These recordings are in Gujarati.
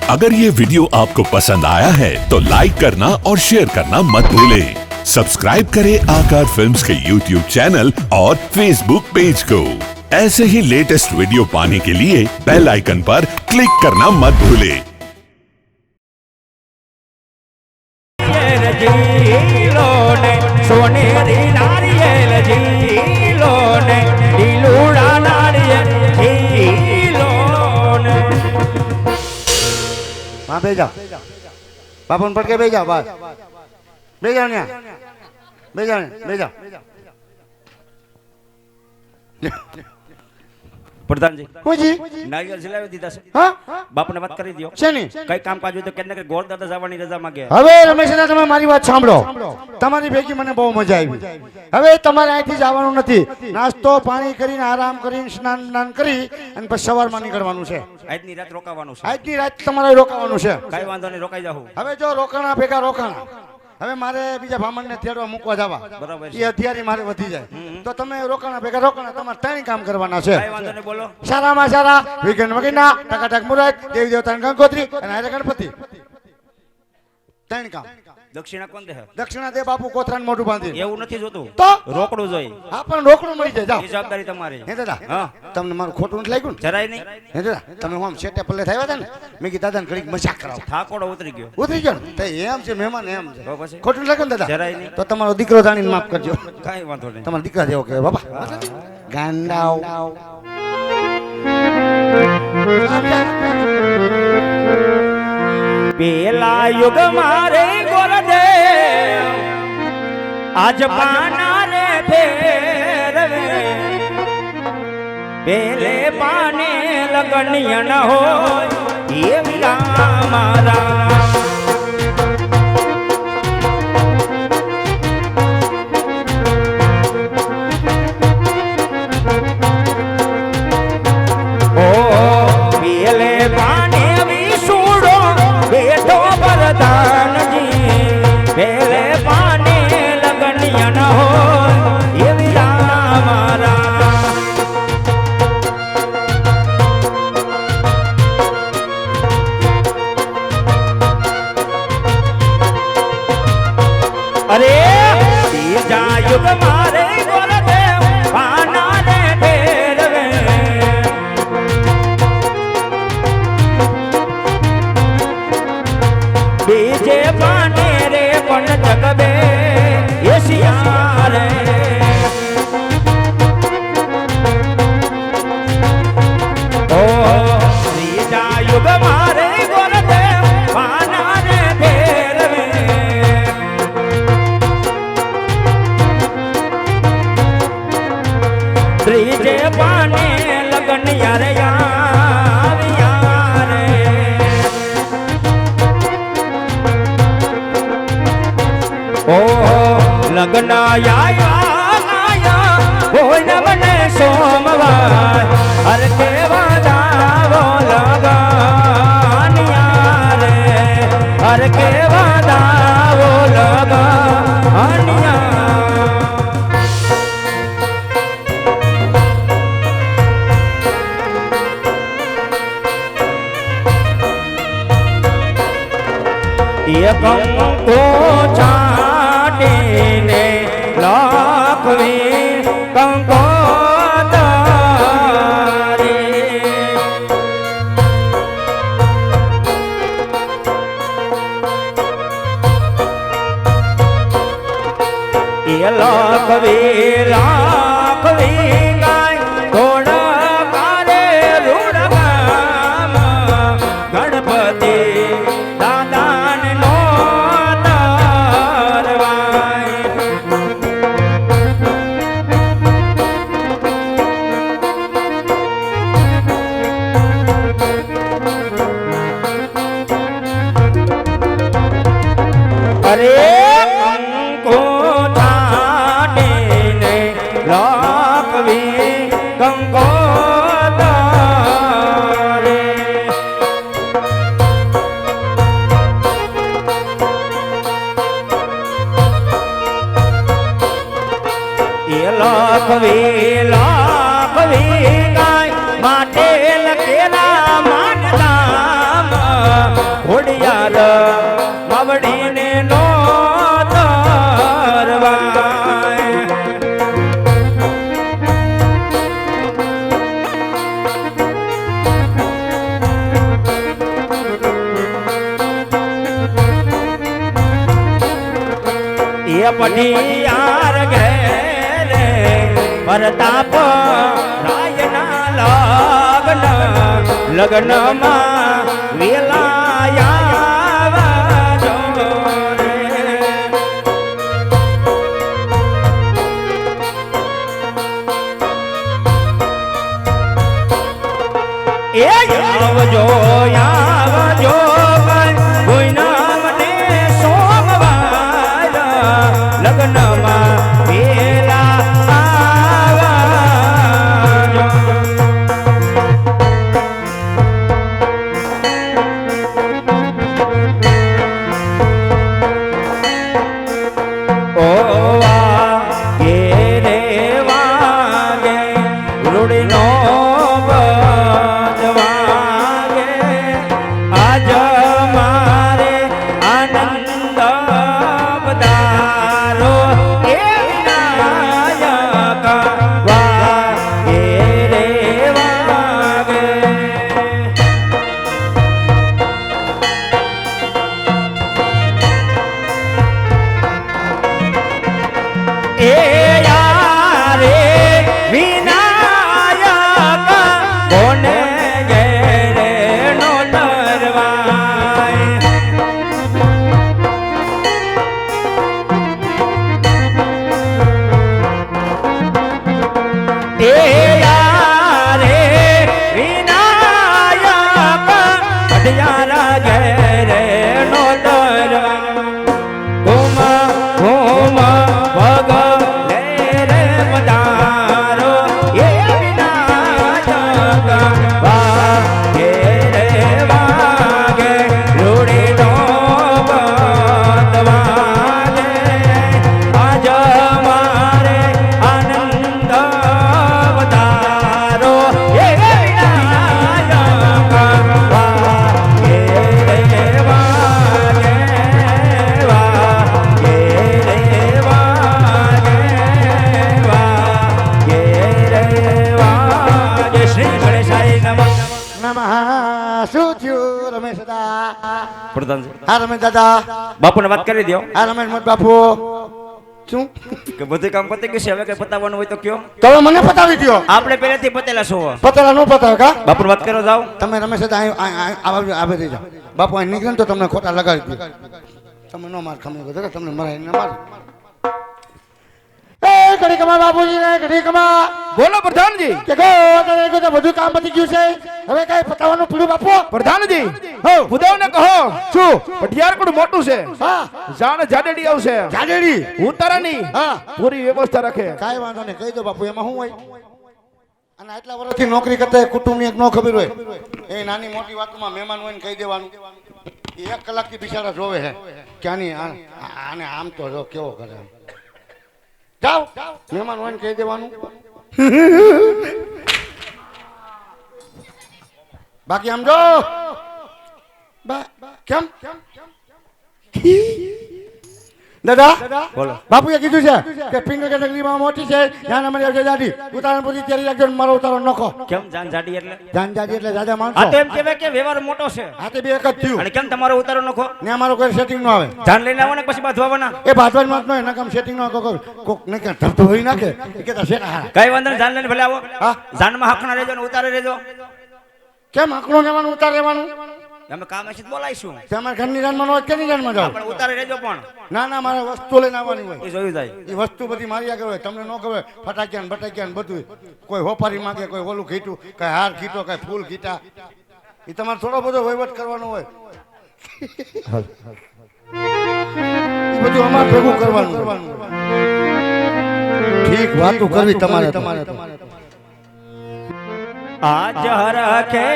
अगर ये वीडियो आपको पसंद आया है तो लाइक करना और शेयर करना मत भूलें। सब्सक्राइब करें आकार फिल्म्स के YouTube चैनल और Facebook पेज को। ऐसे ही लेटेस्ट वीडियो पाने के लिए बेल आइकन पर क्लिक करना मत भूलें। हाँ भेजा बापन पट के भेजा बात भेजा भेजा प्रधान जी कोजी નારિયેળ જલાવી દીધા છે હા બાપને વાત કરી દયો શેની કઈ કામકાજ હોય તો કેને કે ગોળ દાદા જવાની રજા માંગે હવે રમેશના તમે મારી વાત સાંભળો તમારી ભેગી મને બહુ મજા આવી હવે તમારે અહીંથી જવાનું નથી નાસ્તો પાણી કરીને આરામ કરીને સ્નાન કરી અને પછી સવારમાં નીકળવાનું છે આજની રાત રોકાવાનું છે આજની રાત તમારે રોકાવાનું છે કઈ વાંધો નહીં રોકાઈ જાવ હવે જો રોકાણા ભેગા રોકાણા હવે મારે બીજા ભામણને તેડવા મૂકવા જવા બરાબર એ હથિયારી મારે વધી જાય તો તમે રોકાણા ભેગા રોકાણા તમારે ત્રણ કામ કરવાના છે કઈ વાંધો નહીં બોલો સારામાં સારા વિઘ્ન વગીના ટકાટક મુરત દેવી દેવતાની ગંગોત્રી અને હારે ગણપતિ ત્રણ કામ દક્ષિણા કોણ દે દક્ષિણા દે બાપુ કોથરાને મોઢું બાંધી એવું નથી જોતું તો રોકડું જોઈ હા પણ રોકડું મળી જાય જાઓ એ જવાબદારી તમારી હે દાદા હા તમને મારું ખોટું નથી લાગ્યું ને જરાય નહીં હે દાદા તમે આમ સેટે પલ્લે થયા હતા ને મેં કીધું દાદાને ઘડીક મજાક કરાવો થાકોડો ઉતરી ગયો ઉતરી ગયો ને તો એમ છે મહેમાન એમ છે તો પછી ખોટું લાગે ને દાદા જરાય નહીં તો તમારો દીકરો જાણીને માફ કરજો કઈ વાંધો નહીં તમારા દીકરા જેવો કહેવાય બાપા ગાંડાઓ પેલા યુગ મારે ગોરદેવ આજ પાના રે ફેરવે પેલે પાને લગનિય ન હોય એ મારા ઓ પેલે પાને વિસુડો બેઠો વરદાનજી પેલે પાને લગનિય ન હોય એવી મારા અરે બીજા યુગ મારે ગોરદેવ પાના રે ફેરવે બીજે પાને રે પણ જગવે એ શિયા રે ઓ બીજા યુગ મારે ગોરદેવ પાના રે ફેરવે ત્રીજે પાને લગન યારે આવ્યા રે ઓ લગન આયા હોય ન બને સોમવાર હર કેવા દાવો લગાનિયા રે હર કેવા દાવો લગાનિયા કંકો છાટીને લાખવી કંકો લાખવી ગાય થોડા કારે રૂડ ગામ ગણપતિ અરે કંકો છાટીને લાખવી કંકો તારે એ લાખવી લાખવી ગાય માટે લખેલા માનદામ પઢિયાર ઘેરે પ્રતાપ રાયના લગ્નમાં વેલાયા જોરે એ આવજો કોઈના મને સોમવાર લગ્નમાં વેલા આવજો હા રમેશ દાદા બાપુને વાત કરી દો. હા રમેશ મત બાપુ શું કે બધું કામ પતી ગયું છે, હવે કઈ પતાવવાનું હોય તો કયો. તો મને પતાવી દો. આપણે પહેલેથી પતેલા છો. પતેલા નો પતાવે કા બાપુને વાત કરો જાઓ. તમે રમેશ દાદા આવે રહી જાઓ. બાપુ અહીં નીકળે ને તો તમને ખોટા લગાડી દે. તમે નો માર ખમે ગયો તમને મરાય ન માર. એ ઘડી કમા બાપુજી ને ઘડી કમા બોલો પ્રધાનજી. કે ગો તો બધું કામ પતી ગયું છે, હવે કઈ પતાવવાનું પીડું બાપુ. પ્રધાનજી હો બુદાવને કહો શું પઢિયારકડ મોટું છે. હા જાણ જાડેડી આવશે. જાડેડી ઉતારાની હા પૂરી વ્યવસ્થા રાખે. કાઈ વાંધો નહીં, કહી દો બાપુ. એમાં શું હોય? અને આટલા વર્ષથી નોકરી કરતા કુટુંબની એક નો ખબર હોય, એ નાની મોટી વાતમાં મહેમાન હોય ને કહી દેવાનું. એ 1 કલાકથી બિચારા જોવે છે ક્યાંની આને આમ તો જો કેવો કરે. જાઓ મહેમાન હોય ને કહી દેવાનું. બાકી આમ જો કેમ દાદા બોલો. બાપુએ કીધું છે કે પિંગલ કેટેગરીમાં મોટી છે, ધ્યાન અમારી આવશે જાડી ઉતારણ પૂરી તૈયારી રાખજો ને મારો ઉતારો નખો. કેમ જાન જાડી એટલે? જાન જાડી એટલે જાજા આ માણસો. તો એમ કહેવાય કે વ્યવહાર મોટો છે. આ તો બે એક જ થયું. અને કેમ તમારો ઉતારો નખો? ને અમારો કોઈ સેટિંગ નો આવે. જાન લઈને આવો ને પછી બાંધવાના. એ ભાતવાન માં ન નકમ સેટિંગ નો કોક ને કે ધરતો હોઈ નાખે એ કેતા છે હા કઈ વાંધો નહીં, જાન લઈને ભલે આવો. હા જાનમાં હાકણા રહેજો ને ઉતારે રહેજો. કેમ આંકડો લેવાનું ઉતાર લેવાનું? અમે કામ હશે તો બોલાઈશું. તમારા ઘરની જાનમાં હોય કે ની જાનમાં જાવ? આપણે ઉતારે રહેજો પણ. ના ના મારે વસ્તુ લઈને આવવાની હોય. એ જોયું જાય. એ વસ્તુ બધી મારી આગળ હોય, તમને ન ખબર. ફટાકિયા ને બટાકિયા ને બધું. કોઈ હોપારી માંગે, કોઈ ઓલું ખીટું, કઈ હાર ખીટો, કઈ ફૂલ ખીટા. એ તમારે થોડો બધો વહીવટ કરવાનો હોય. એ બધું અમારે ભેગું કરવાનું. ઠીક વાતું કરવી તમારે. આજ હરખે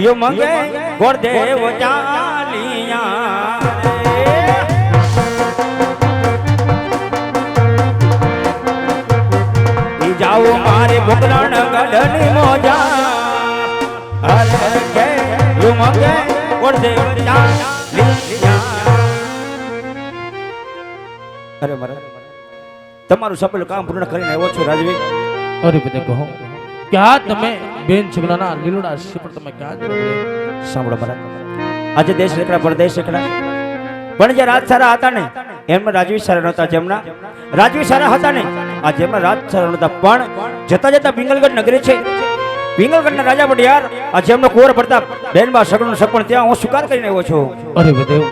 યો મંગે ગોરદેવ ચાલિયા ઈ જાઓ મારે ભોગરણ ગઢની મોજા હરખે યો મંગે ગોરદેવ ચાલિયા. અરે મારા તમારું સપેલું કામ પૂર્ણ કરીને આવ્યો છું રાજવી. અરે બધા કહો કે આ તમે બેન છગલાના લીલોડા છે પણ તમે ક્યાં જ સાંભળો મારા, આજે દેશ રેકડા પરદેશ રેકડા પણ જે રાત સારા હતા ને એમના રાજવી સારા નહોતા, જેમના રાજવી સારા હતા ને આ જેમના રાજ સારા નહોતા. પણ જતા જતા પિંગલગઢ નગરી છે, પિંગલગઢના રાજા વડિયાર આ જેમનો કુંવર પ્રતાપ બેનબા સગુણ સપણ ત્યાં હું સ્વીકાર કરીને આવ્યો છું. અરે બદેવ,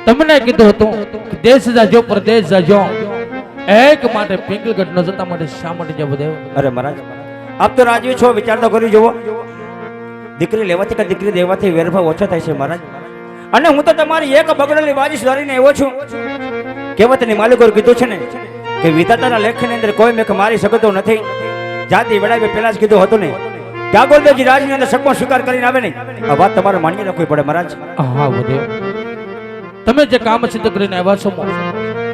તમને કીધું હતું કે દેશ જાજો પરદેશ જાજો, એક માટે પિંગલગઢ ન જતા માટે શા માટે જાવ બદેવ? અરે મહારાજ, આપ તો રાજવી છો, વિચાર તો કરી જુઓ. દીકરી લેવાથી કે દીકરી દેવાથી વેરભાવ ઓછો થાય છે મહારાજ. અને હું તો તમારી એક બગડેલી બાજી સુધારીને આવ્યો છું. કહેવતની માલિકો કીધું છે ને કે વિધાતાના લેખની અંદર કોઈ મેખ મારી શકતો નથી. જાતિ વડાવે પહેલા જ કીધું હતું ને કે આગોલદેવજી રાજની અંદર સગમો સ્વીકાર કરીને આવે ને, આ વાત તમારે માન્ય રાખવી પડે મહારાજ. હા બદેવ, તમે જે કામ સિદ્ધ કરીને આવ્યા છો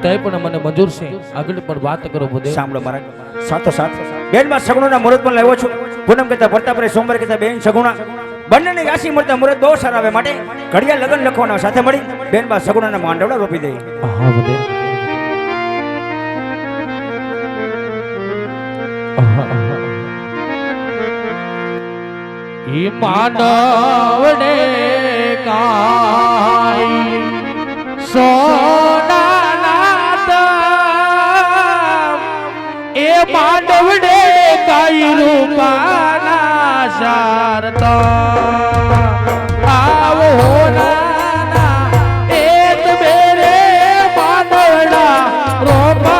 તે પણ મને મંજૂર છે, આગળ પણ વાત કરો બદેવ. સાંભળો મહારાજ, સાથો સાથ બેનમાં સગુણોના મુહૂર્ત પણ લાવ્યો છું. પૂનમ કહેતા પ્રતાપરે સોમવાર કહેતા બેન સગુણા બંનેની રાશિ મળતા મુહૂર્ત બહુ સારા આવે માટે ઘડિયા લગ્ન લખવાના સાથે મળી બેનમાં સગુણાના માંડવડા રોપી દે. હા બદેવ. ઈ માનવડે કાઈ સોનાના તમ, એ માનવડે કાઈ રૂપાના શારતા, આવો નાના એ મેરે માનવડા રોપાવા.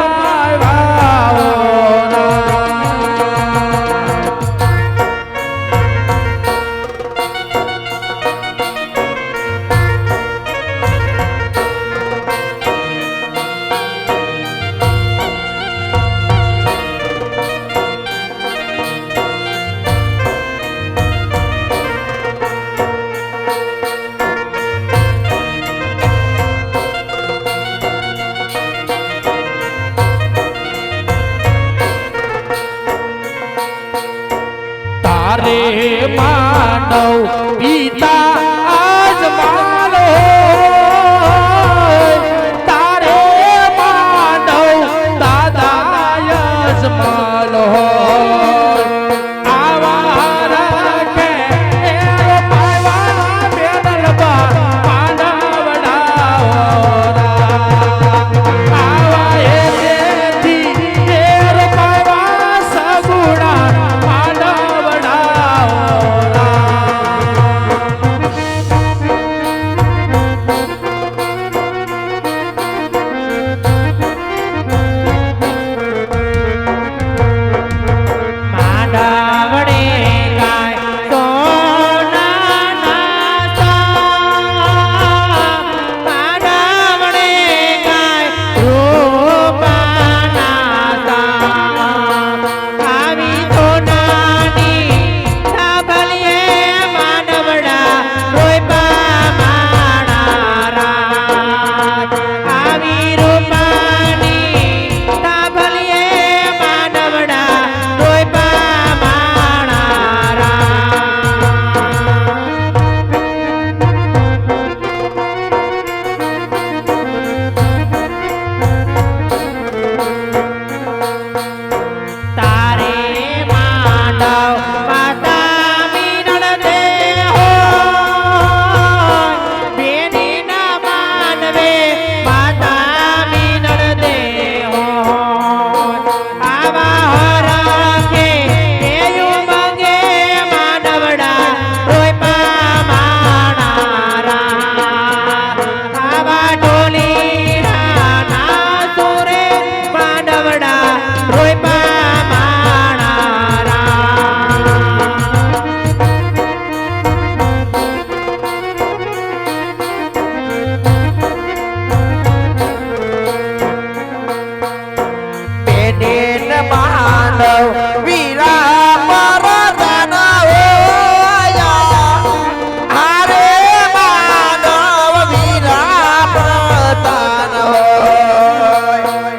તારે માનવ પિતા આજ માનો, તારે માનવ દાદા યજમાનો, આવા રાખે પાવા બેનલબા માનવડાઓરા, આવા એથી તેર પાવા સગુણા માનવ